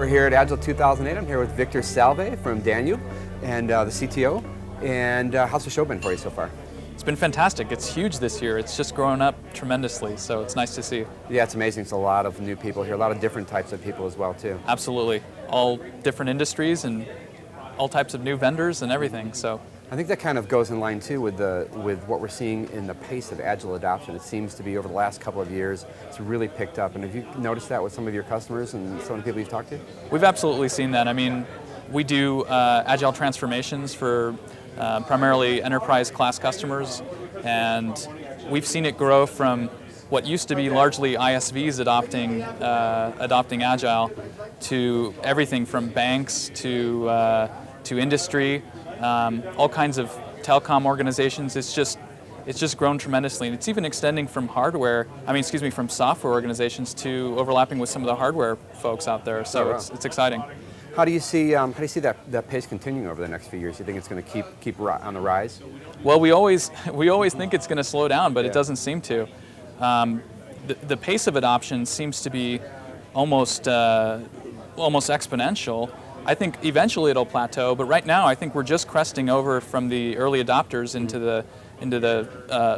We're here at Agile 2008. I'm here with Victor Szalvay from Danube and the CTO. And how's the show been for you so far? It's been fantastic. It's huge this year. It's just grown up tremendously, so it's nice to see. Yeah, it's amazing. It's a lot of new people here, a lot of different types of people as well, too. Absolutely. All different industries and all types of new vendors and everything. So I think that kind of goes in line, too, with what we're seeing in the pace of Agile adoption. It seems to be over the last couple of years, it's really picked up. And have you noticed that with some of your customers and some of the people you've talked to? We've absolutely seen that. I mean, we do Agile transformations for primarily enterprise class customers, and we've seen it grow from what used to be largely ISVs adopting Agile to everything from banks to industry, all kinds of telecom organizations. It's just grown tremendously, and it's even extending from from software organizations to overlapping with some of the hardware folks out there. So it's exciting. How do you see that pace continuing over the next few years? Do you think it's going to keep on the rise? Well, we always think it's going to slow down, but it doesn't seem to. The pace of adoption seems to be almost exponential. I think eventually it'll plateau, but right now I think we're just cresting over from the early adopters into the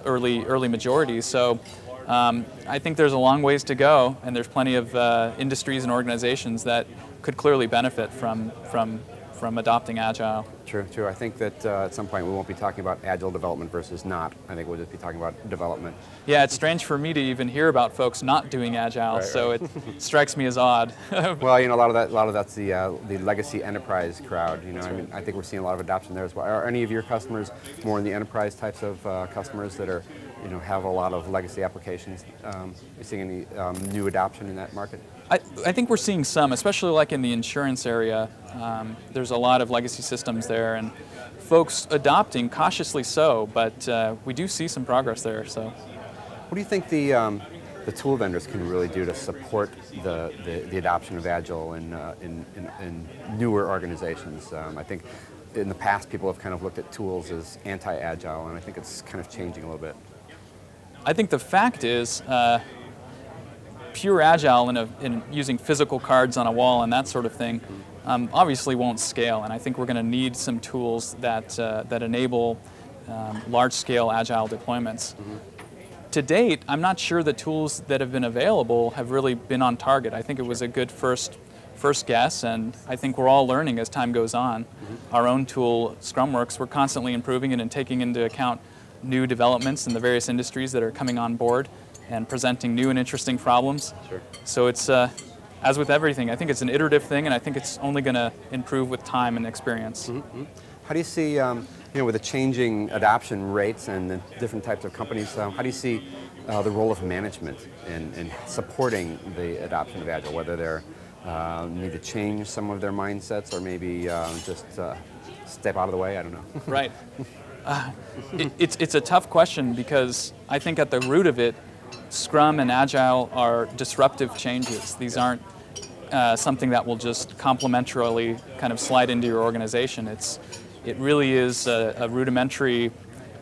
early majority. So I think there's a long ways to go, and there's plenty of industries and organizations that could clearly benefit from adopting Agile. True. I think that at some point we won't be talking about Agile development versus not. I think we'll just be talking about development. Yeah, it's strange for me to even hear about folks not doing Agile, so it strikes me as odd. Well, a lot of that's the legacy enterprise crowd. I mean, I think we're seeing a lot of adoption there as well. Are any of your customers more in the enterprise types of customers that are, have a lot of legacy applications? Are you seeing any new adoption in that market? I think we're seeing some, especially like in the insurance area. There's a lot of legacy systems there, and folks adopting cautiously so, but we do see some progress there. So, what do you think the tool vendors can really do to support the adoption of Agile in newer organizations? I think in the past people have kind of looked at tools as anti-Agile, and I think it's kind of changing a little bit. I think the fact is, pure Agile in using physical cards on a wall and that sort of thing obviously won't scale, and I think we're going to need some tools that enable large-scale Agile deployments. To date, I'm not sure the tools that have been available have really been on target. I think it was a good first guess, and I think we're all learning as time goes on. Our own tool, ScrumWorks, we're constantly improving it and taking into account new developments in the various industries that are coming on board and presenting new and interesting problems. Sure. So it's, as with everything, I think it's an iterative thing, and I think it's only going to improve with time and experience. How do you see, with the changing adoption rates and the different types of companies, how do you see the role of management in supporting the adoption of Agile, whether they're need to change some of their mindsets or maybe just step out of the way? I don't know. Right. It's a tough question, because I think at the root of it, Scrum and Agile are disruptive changes. These aren't something that will just complementarily kind of slide into your organization. It really is a rudimentary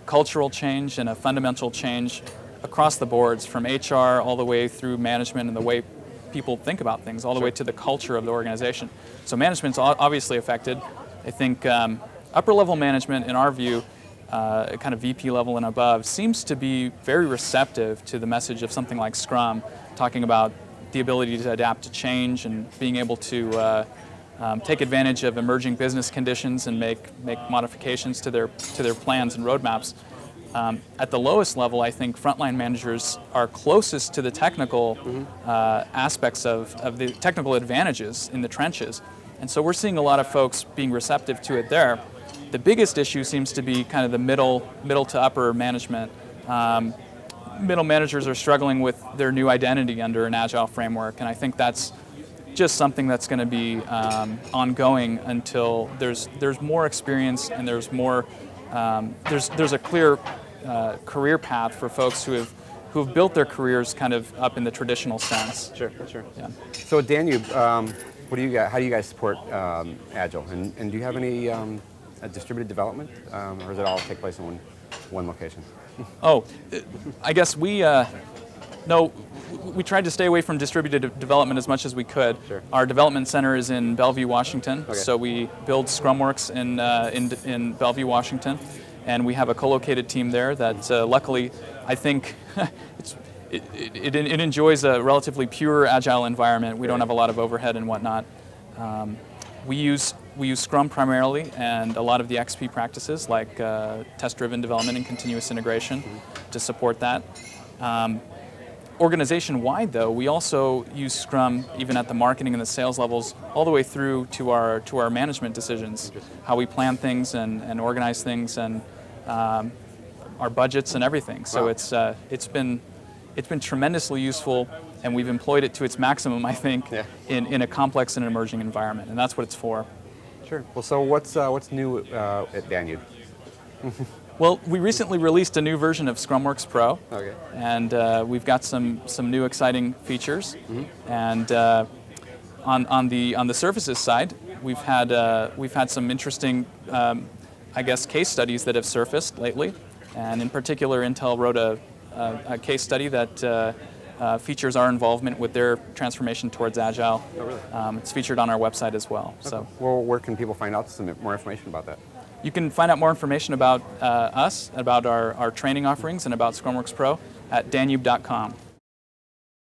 cultural change and a fundamental change across the boards, from HR all the way through management and the way people think about things, all the way to the culture of the organization. So management's obviously affected. I think upper level management, in our view, kind of VP level and above, seems to be very receptive to the message of something like Scrum, talking about the ability to adapt to change and being able to take advantage of emerging business conditions and make modifications to their plans and roadmaps. At the lowest level, I think frontline managers are closest to the technical aspects of the technical advantages in the trenches, and so we're seeing a lot of folks being receptive to it there. The biggest issue seems to be kind of the middle to upper management. Middle managers are struggling with their new identity under an Agile framework, and I think that's just something that's going to be ongoing until there's more experience and there's a clear career path for folks who have built their careers kind of up in the traditional sense. Sure. Yeah. So at Danube, how do you guys support Agile, and do you have any distributed development, or does it all take place in one location? I guess we No, we tried to stay away from distributed development as much as we could. Sure. Our development center is in Bellevue, Washington, Okay. so we build ScrumWorks in Bellevue, Washington, and we have a co-located team there that luckily, I think, it enjoys a relatively pure Agile environment. We don't have a lot of overhead and whatnot. We use Scrum primarily, and a lot of the XP practices like test-driven development and continuous integration to support that. Organization-wide, though, we also use Scrum even at the marketing and the sales levels, all the way through to our management decisions, how we plan things and organize things, and our budgets and everything. So Wow. it's been tremendously useful, and we've employed it to its maximum, I think, Yeah. in a complex and emerging environment, and that's what it's for. Sure. Well, so what's new at Danube? Well, we recently released a new version of ScrumWorks Pro, Okay. and we've got some new exciting features. And on the services side, we've had some interesting, I guess, case studies that have surfaced lately. And in particular, Intel wrote a case study that features our involvement with their transformation towards Agile. Oh, really? It's featured on our website as well. Okay. So. Well, where can people find out some more information about that? You can find out more information about us, about our training offerings, and about ScrumWorks Pro at danube.com.